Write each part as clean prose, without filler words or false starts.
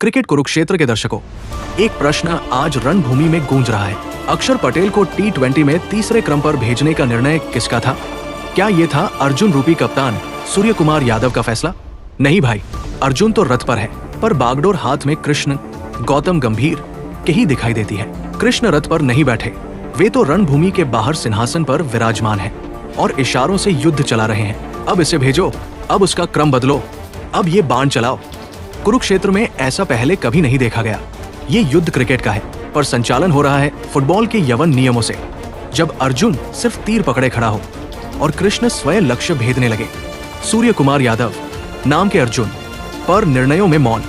Cricket Kurukshetra के दर्शकों, एक प्रश्न आज रणभूमि में गूंज रहा है। अक्षर पटेल को T20 में तीसरे क्रम पर भेजने का निर्णय किसका था? क्या ये था अर्जुन रूपी कप्तान सूर्य कुमार यादव का फैसला? नहीं भाई, अर्जुन तो रथ पर है, पर बागडोर हाथ में कृष्ण गौतम गंभीर के ही दिखाई देती है। कृष्ण रथ पर नहीं बैठे, वे तो रणभूमि के बाहर सिंहासन पर विराजमान हैं और इशारों से युद्ध चला रहे हैं। अब इसे भेजो, अब उसका क्रम बदलो, अब ये बाण चलाओ। कुरुक्षेत्र में ऐसा पहले कभी नहीं देखा गया। ये युद्ध क्रिकेट का है, पर संचालन हो रहा है फुटबॉल के यवन नियमों से। जब अर्जुन सिर्फ तीर पकड़े खड़ा हो और कृष्ण स्वयं लक्ष्य भेदने लगे। सूर्य कुमार यादव नाम के अर्जुन पर निर्णयों में मौन।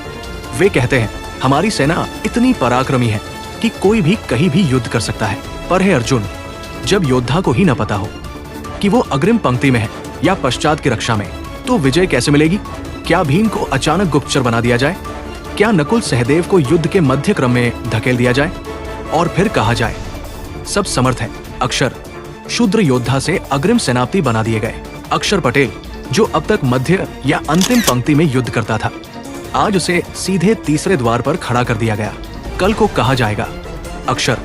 वे कहते हैं, हमारी सेना इतनी पराक्रमी है कि कोई भी कहीं भी युद्ध कर सकता है। पर है अर्जुन, जब योद्धा को ही न पता हो कि वो अग्रिम पंक्ति में है या पश्चात की रक्षा में, तो विजय कैसे मिलेगी? क्या भीम को अचानक गुप्तचर बना दिया जाए? क्या नकुल सहदेव को युद्ध के मध्य क्रम में धकेल दिया जाए और फिर कहा जाए सब समर्थ है? अक्षर शूद्र योद्धा से अग्रिम सेनापति बना दिए गए। अक्षर पटेल, जो अब तक मध्य या अंतिम पंक्ति में युद्ध करता था, आज उसे सीधे तीसरे द्वार पर खड़ा कर दिया गया। कल को कहा जाएगा, अक्षर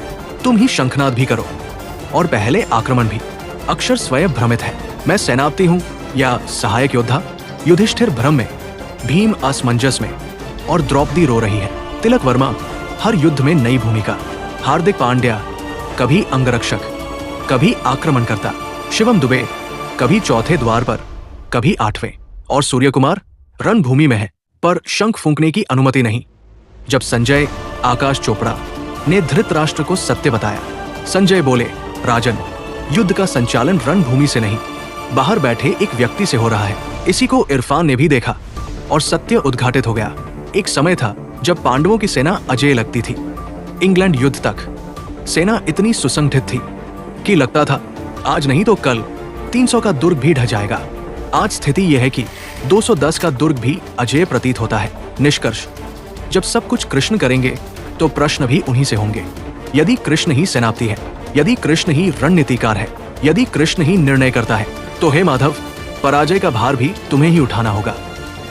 तुम ही शंखनाद भी करो और पहले आक्रमण भी। अक्षर स्वयं भ्रमित है, मैं सेनापति हूँ या सहायक योद्धा? युधिष्ठिर भ्रम में, भीम असमंजस में और द्रौपदी रो रही है। तिलक वर्मा हर युद्ध में नई भूमिका। हार्दिक पांड्या कभी अंगरक्षक, कभी आक्रमणकर्ता। शिवम दुबे कभी चौथे द्वार पर, कभी आठवें। और सूर्य कुमार रणभूमि में है, पर शंख फूंकने की अनुमति नहीं। जब संजय आकाश चोपड़ा ने धृतराष्ट्र को सत्य बताया, संजय बोले, राजन, युद्ध का संचालन रणभूमि से नहीं, बाहर बैठे एक व्यक्ति से हो रहा है। इसी को इरफान ने भी देखा और सत्य उद्घाटित हो गया। एक समय था जब पांडवों की सेना अजेय लगती थी। इंग्लैंड युद्ध तक सेना इतनी सुसंगठित थी कि लगता था आज नहीं तो कल 300 का दुर्ग भी ढह जाएगा। आज स्थिति यह है कि 210 का दुर्ग भी अजेय प्रतीत होता है। निष्कर्ष, जब सब कुछ कृष्ण करेंगे तो प्रश्न भी उन्हीं से होंगे। यदि कृष्ण ही सेनापति है, यदि कृष्ण ही रणनीतिकार है, यदि कृष्ण ही निर्णय करता है, तो हे माधव, पराजय का भार भी तुम्हें ही उठाना होगा।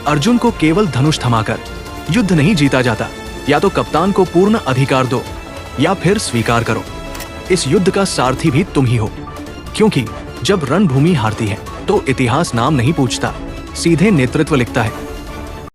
अर्जुन को केवल धनुष थमाकर युद्ध नहीं जीता जाता। या तो कप्तान को पूर्ण अधिकार दो या फिर स्वीकार करो, इस युद्ध का सारथी भी तुम ही हो। क्योंकि जब रणभूमि हारती है तो इतिहास नाम नहीं पूछता, सीधे नेतृत्व लिखता है।